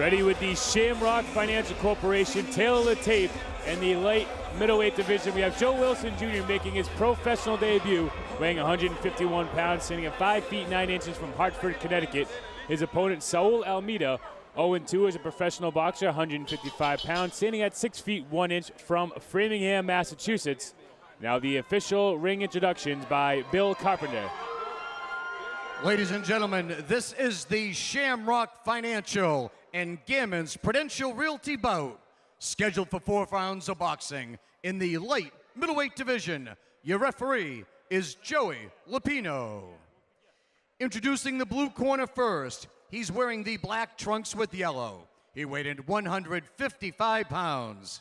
Ready with the Shamrock Financial Corporation tail of the tape in the light middleweight division. We have Joe Wilson Jr. making his professional debut, weighing 151 pounds, standing at 5 feet 9 inches from Hartford, Connecticut. His opponent, Saul Almeida, 0-2 as a professional boxer, 155 pounds, standing at 6 feet 1 inch from Framingham, Massachusetts. Now the official ring introductions by Bill Carpenter. Ladies and gentlemen, this is the Shamrock Financial and Gammons Prudential Realty bout, scheduled for 4 rounds of boxing in the light middleweight division. Your referee is Joey Lupino. Introducing the blue corner first, he's wearing the black trunks with yellow. He weighed in 155 pounds.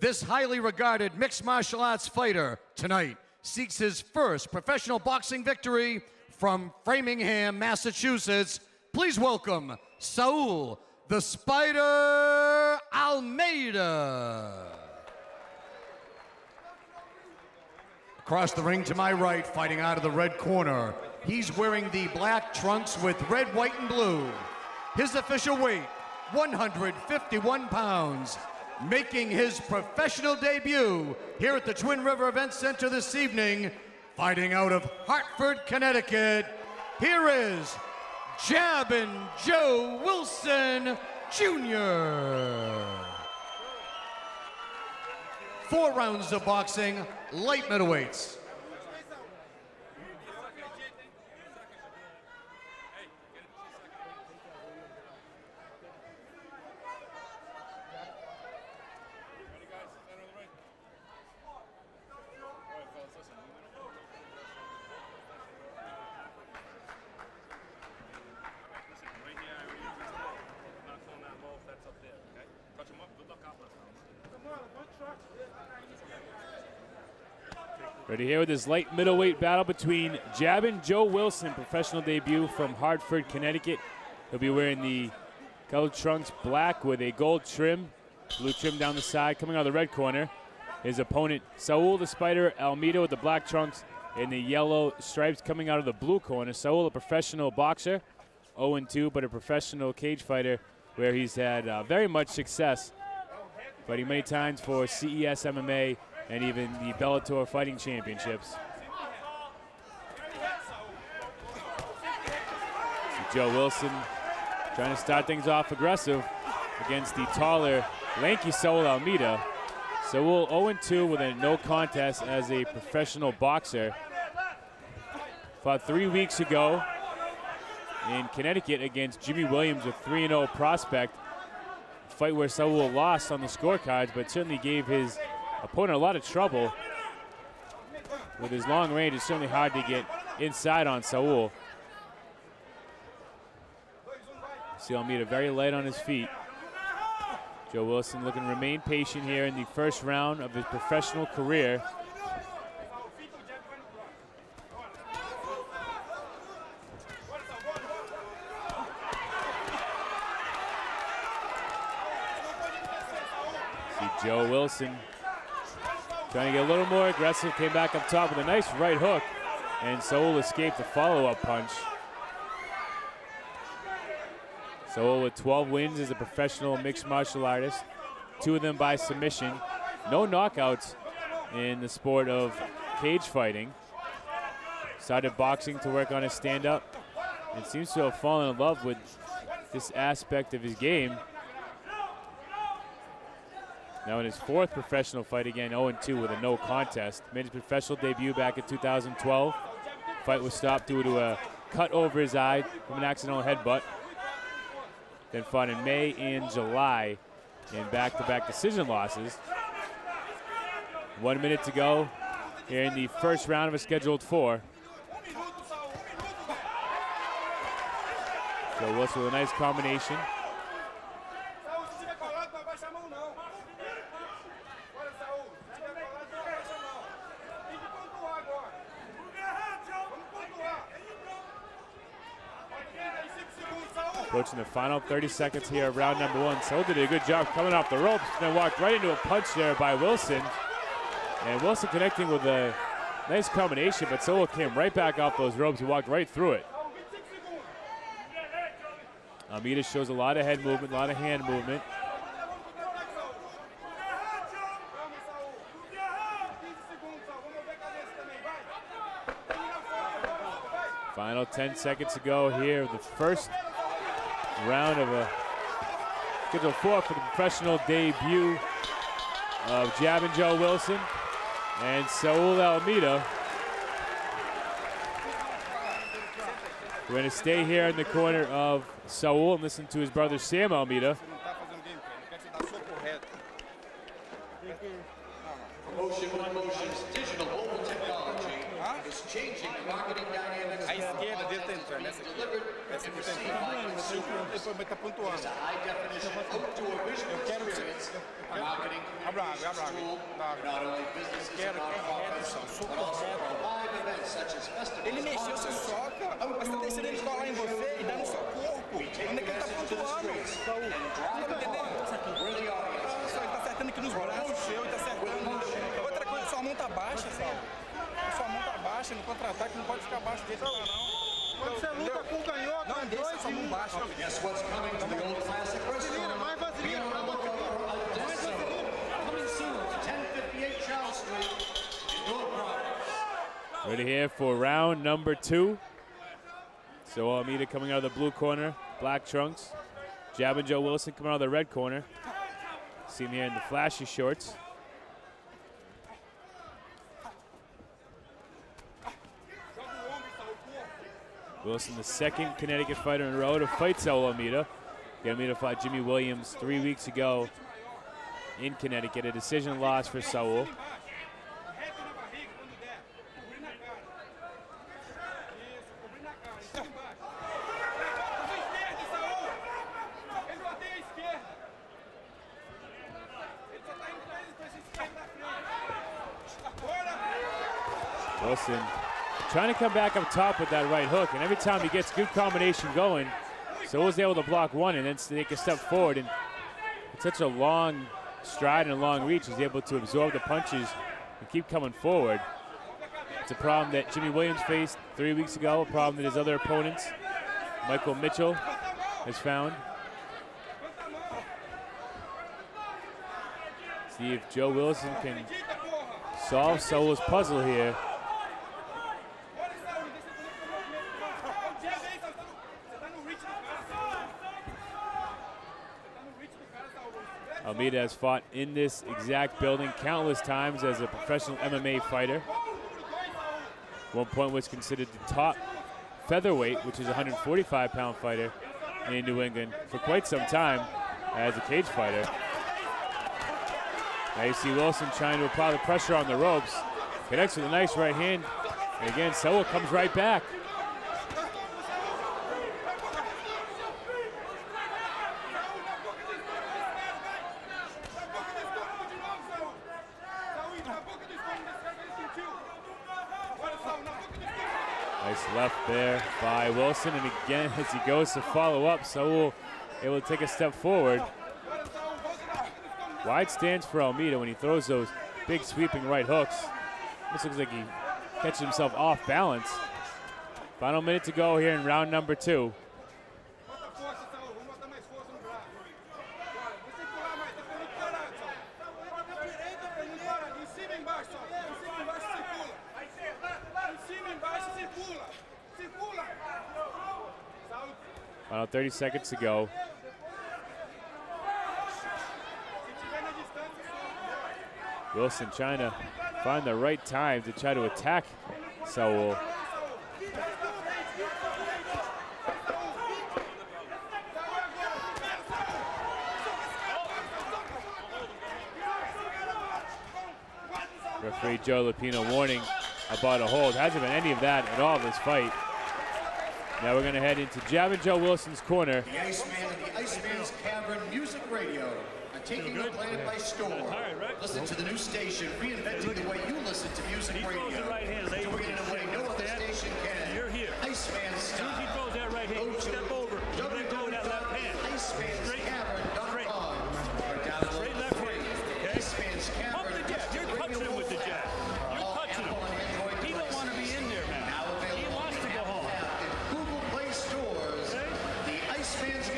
This highly regarded mixed martial arts fighter tonight seeks his first professional boxing victory from Framingham, Massachusetts. Please welcome Saul the Spider Almeida. Across the ring to my right, fighting out of the red corner, he's wearing the black trunks with red, white, and blue. His official weight, 151 pounds. Making his professional debut here at the Twin River Event Center this evening, fighting out of Hartford, Connecticut, here is Jabbin' Joe Wilson Jr. 4 rounds of boxing, light middleweights. Ready here with this light middleweight battle between Jabbin' Joe Wilson, professional debut from Hartford, Connecticut. He'll be wearing the colored trunks black with a gold trim, blue trim down the side, coming out of the red corner. His opponent, Saul the Spider Almeida, with the black trunks and the yellow stripes coming out of the blue corner. Saul, a professional boxer, 0-2, but a professional cage fighter where he's had very much success, fighting many times for CES MMA and even the Bellator Fighting Championships. So Joe Wilson trying to start things off aggressive against the taller, lanky Saul Almeida. Saul 0-2 with a no contest as a professional boxer. Fought 3 weeks ago in Connecticut against Jimmy Williams, a 3-0 prospect. A fight where Saul lost on the scorecards, but certainly gave his opponent a lot of trouble. With his long range, it's certainly hard to get inside on Saul. See Almeida very light on his feet. Joe Wilson looking to remain patient here in the first round of his professional career. See Joe Wilson trying to get a little more aggressive, came back up top with a nice right hook, and Saul escaped the follow-up punch. Saul with 12 wins as a professional mixed martial artist, 2 of them by submission. No knockouts in the sport of cage fighting. Started boxing to work on his stand-up and seems to have fallen in love with this aspect of his game. Now in his 4th professional fight, again 0-2 with a no contest. Made his professional debut back in 2012. Fight was stopped due to a cut over his eye from an accidental headbutt. Then fought in May and July in back-to-back decision losses. 1 minute to go here in the first round of a scheduled 4. Joe Wilson with a nice combination. Approaching the final 30 seconds here of round number 1. Saul did a good job coming off the ropes, then walked right into a punch there by Wilson. And Wilson connecting with a nice combination, but Saul came right back off those ropes. He walked right through it. Almeida shows a lot of head movement, a lot of hand movement. Final 10 seconds to go here. The first round of a schedule 4 for the professional debut of Jabbin' Joe Wilson and Saul Almeida. We're going to stay here in the corner of Saul and listen to his brother Sam Almeida. Motion by Motion's digital mobile technology is changing the marketing dynamics. A esquerda dele tá entrando, essa aqui. Essa aqui tá entrando. Depois tá pontuando. Eu quero que você... Abra água, abra água. Eu quero que é reto, soco reto. Ele mexeu, você soca, mas tá deixando ele colar em você e dá no seu corpo. Ainda que ele tá pontuando. Tá entendendo? Ele tá acertando aqui nos braços seu, ele tá acertando. Outra coisa, sua mão tá baixa, Saulo. Sua mão tá baixa, no contra-ataque não pode ficar baixo dele lá, não. Quando você luta com o canhoto, não deixa sua mão baixa. Guess what's coming to the old classic restaurant? Mais vaselina, mais vaselina. Coming soon to 1058 Charles Street in North Providence. Ready here for round number 2. So Almeida coming out of the blue corner, black trunks. Jabbin' Joe Wilson coming out of the red corner. See him here in the flashy shorts. Wilson, the second Connecticut fighter in a row to fight Saul Almeida. Almeida fought Jimmy Williams 3 weeks ago in Connecticut, a decision loss for Saul. Wilson trying to come back up top with that right hook, and every time he gets good combination going, Saul's able to block one and then take a step forward. And it's such a long stride and a long reach, he's able to absorb the punches and keep coming forward. It's a problem that Jimmy Williams faced 3 weeks ago, a problem that his other opponents, Michael Mitchell, has found. See if Joe Wilson can solve Saul's puzzle here. Almeida has fought in this exact building countless times as a professional MMA fighter. One point was considered the top featherweight, which is a 145-pound fighter in New England for quite some time as a cage fighter. Now you see Wilson trying to apply the pressure on the ropes. Connects with a nice right hand. And again, Saul comes right back. Nice left there by Wilson, and again as he goes to follow up, Saul able to take a step forward. Wide stance for Almeida when he throws those big sweeping right hooks. This looks like he catches himself off balance. Final minute to go here in round number 2. Final 30 seconds to go. Wilson trying to find the right time to try to attack Saul. Referee Joe Lupino warning about a hold. Hasn't been any of that at all this fight. Now we're going to head into Jabbin' Joe Wilson's corner. The Iceman and the Iceman's Cavern Music Radio are taking the planet by storm. Listen to the new station, reinventing the way you listen to music radio. Doing it in a way no other station can. You're here. Iceman's style. He throws that right hand, step over. You let go of that left hand. Iceman'sCavern.com. Straight left hand, okay? Iceman's Pump Cavern. the jab. You're touching him with the jab. You're touching him. He don't want to be in there, man. He wants to go home. Google Play stores. The Iceman's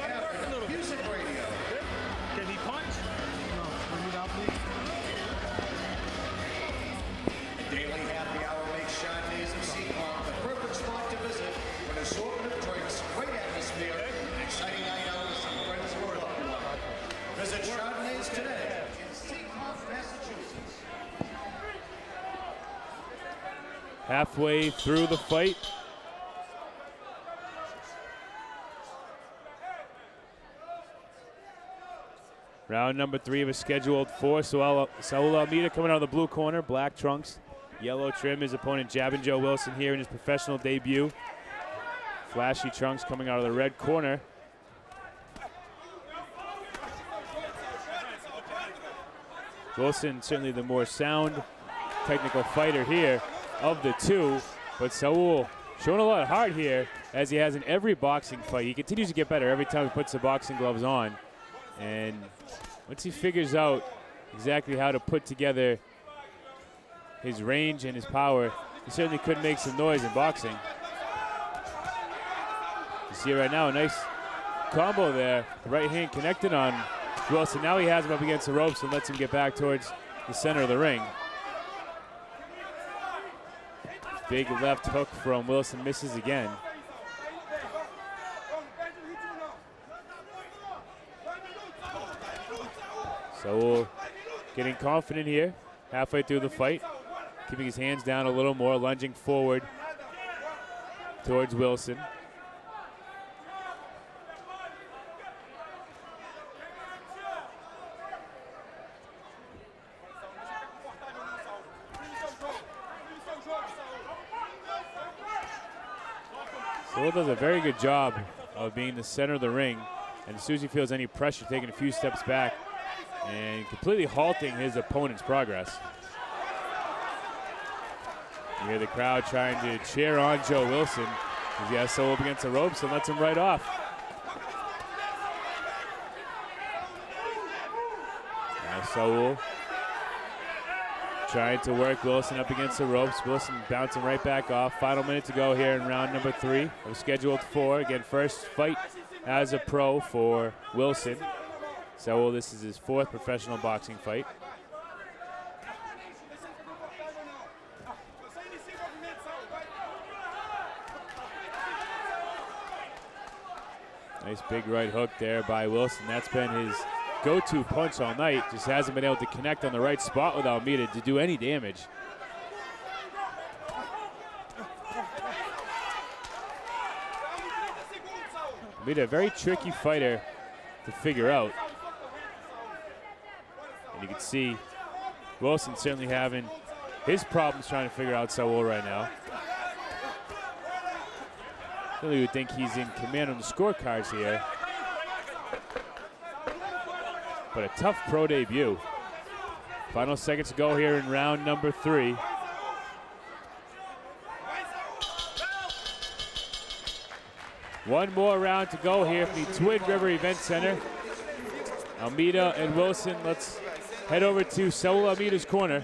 Daily happy hour makes Chardonnays of Seahawk the perfect spot to visit with an assortment of drinks, great atmosphere, and exciting night out with some friends who are loved one. Visit Chardonnays today in Seahawk, Massachusetts. Halfway through the fight. Round number 3 of a scheduled 4. Saul Almeida coming out of the blue corner, black trunks, yellow trim. His opponent Jabin Joe Wilson here in his professional debut. Flashy trunks coming out of the red corner. Wilson certainly the more sound, technical fighter here of the two, but Saul showing a lot of heart here as he has in every boxing fight. He continues to get better every time he puts the boxing gloves on. And once he figures out exactly how to put together his range and his power, he certainly could make some noise in boxing. You see right now, a nice combo there. The right hand connected on Wilson. Now he has him up against the ropes and lets him get back towards the center of the ring. Big left hook from Wilson, misses again. Saul getting confident here, halfway through the fight, keeping his hands down a little more, lunging forward towards Wilson. Saul does a very good job of being the center of the ring, and as soon as he feels any pressure, taking a few steps back and completely halting his opponent's progress. You hear the crowd trying to cheer on Joe Wilson. He has Saul up against the ropes and lets him right off. Now Saul trying to work Wilson up against the ropes. Wilson bouncing right back off. Final minute to go here in round number 3 of scheduled 4. Again, first fight as a pro for Wilson. Saul, this is his 4th professional boxing fight. Nice big right hook there by Wilson. That's been his go-to punch all night. Just hasn't been able to connect on the right spot with Almeida to do any damage. Almeida, a very tricky fighter to figure out. And you can see Wilson certainly having his problems trying to figure out Saul right now. Really would think he's in command on the scorecards here. But a tough pro debut. Final seconds to go here in round number 3. One more round to go here from the Twin River Event Center. Almeida and Wilson, let's head over to Saul Almeida's corner.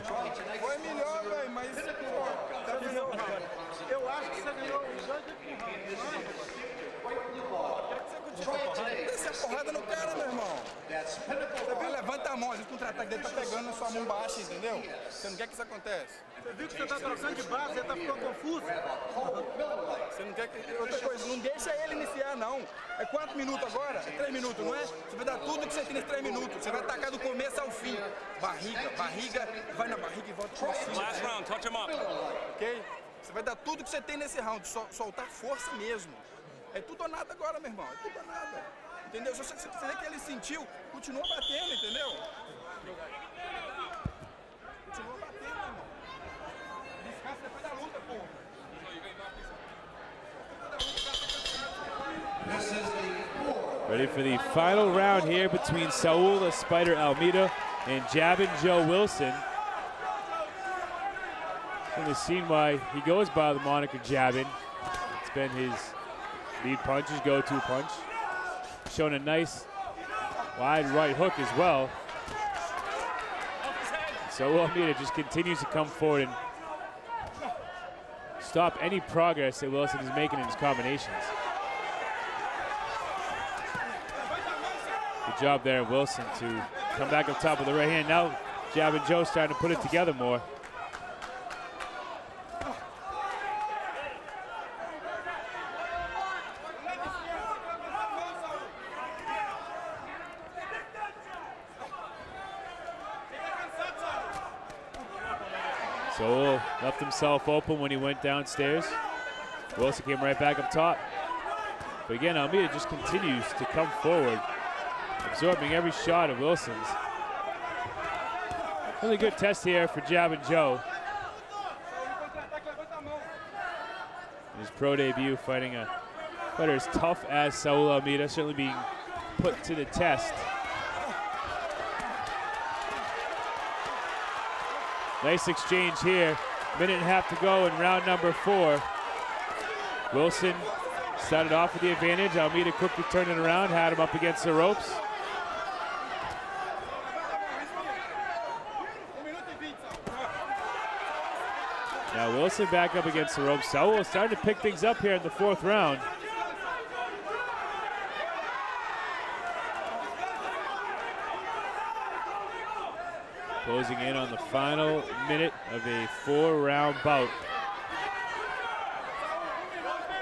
Levanta a mão, às vezes o contra-ataque dele tá pegando na sua mão baixa, entendeu? Você não quer que isso aconteça. Você viu que você tá trocando de braço, você tá ficando confuso. Você não quer que... Outra coisa, não deixa ele iniciar, não. É quantos minutos agora? É 3 minutos, não é? Você vai dar tudo que você tem nesses 3 minutos. Você vai atacar do começo ao fim. Barriga, vai na barriga e volta pra cima. Last round, touch him up. Ok? Você vai dar tudo que você tem nesse round, soltar força mesmo. É tudo ou nada agora, meu irmão. É tudo ou nada. Entendeu? Se você vê que ele sentiu, continua batendo, entendeu? Continua batendo, irmão. Descansa depois da luta, porra. Ready for the final round here between Saul the Spider Almeida and Jabin Joe Wilson. And the scene why he goes by the moniker Jabin. It's been his lead punch, his go-to punch. Showing a nice wide right hook as well. So Almeida just continues to come forward and stop any progress that Wilson is making in his combinations. Good job there, Wilson, to come back up top with the right hand. Now Jabin Joe starting to put it together more. SAUL left himself open when he went downstairs. Wilson came right back up top. But again, ALMEDIA just continues to come forward, absorbing every shot of Wilson's. Really good test here for Jab and Joe. His pro debut, fighting a fighter as tough as SAUL ALMEDIA, certainly being put to the test. Nice exchange here. Minute and a half to go in round number 4. Wilson started off with the advantage. ALMEDIA quickly turned it around, had him up against the ropes. Now Wilson back up against the ropes. SAUL starting to pick things up here in the 4th round. Closing in on the final minute of a 4-round bout.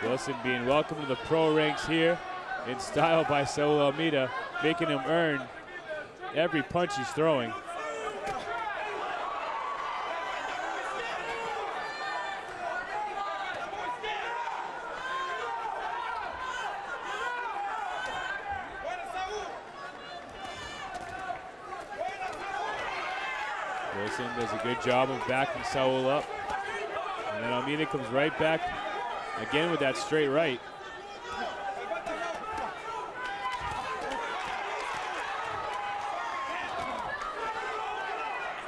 Wilson being welcomed to the pro ranks here in style by SAUL ALMEDIA, making him earn every punch he's throwing. Wilson does a good job of backing SAUL up. And then ALMEDIA comes right back again with that straight right.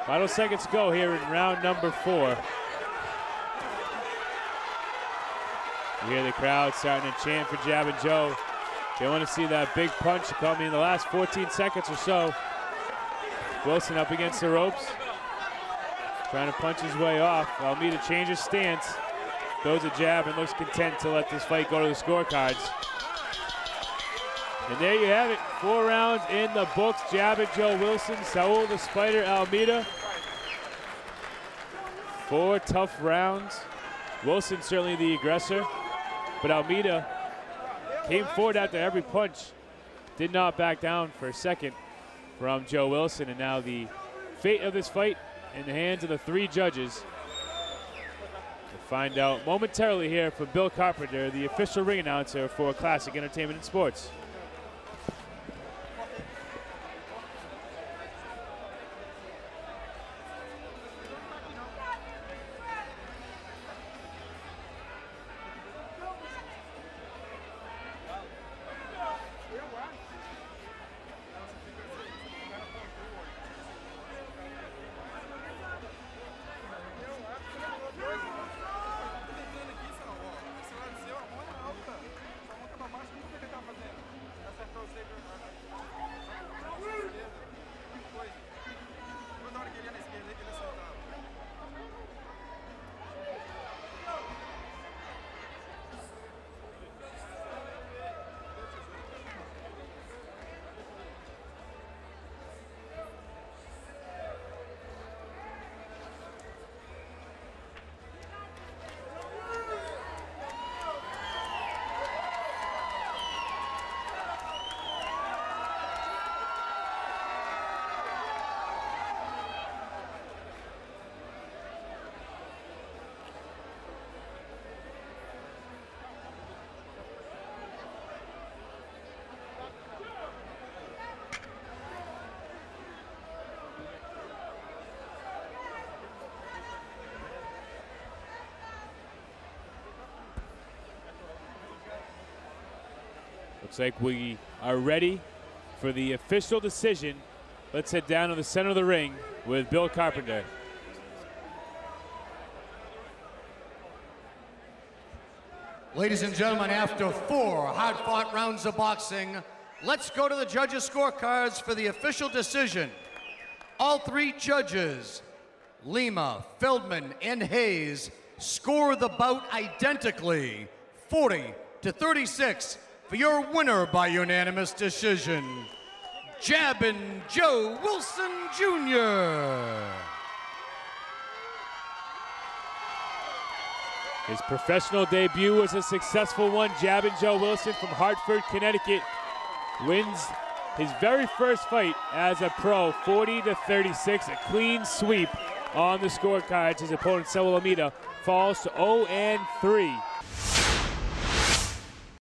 Final seconds to go here in round number 4. You hear the crowd starting to chant for Jab and Joe. They want to see that big punch coming in the last 14 seconds or so. Wilson up against the ropes, trying to punch his way off. ALMEDIA changes stance, throws a jab, and looks content to let this fight go to the scorecards. And there you have it, 4 rounds in the books. Jab and Joe Wilson, SAUL the Spider ALMEDIA. 4 tough rounds. Wilson certainly the aggressor, but ALMEDIA came forward after every punch. Did not back down for a second from Joe Wilson, and now the fate of this fight in the hands of the 3 judges. We'll find out momentarily here from Bill Carpenter, the official ring announcer for Classic Entertainment and Sports. Looks like we are ready for the official decision. Let's head down to the center of the ring with Bill Carpenter. Ladies and gentlemen, after 4 hard-fought rounds of boxing, let's go to the judges' scorecards for the official decision. All 3 judges, Lima, Feldman, and Hayes, score the bout identically, 40-36, for your winner by unanimous decision, Jab and Joe Wilson Jr. His professional debut was a successful one. Jab and Joe Wilson from Hartford, Connecticut wins his very first fight as a pro, 40-36, a clean sweep on the scorecards. His opponent, SAUL, ALMEDIA, falls to 0-3.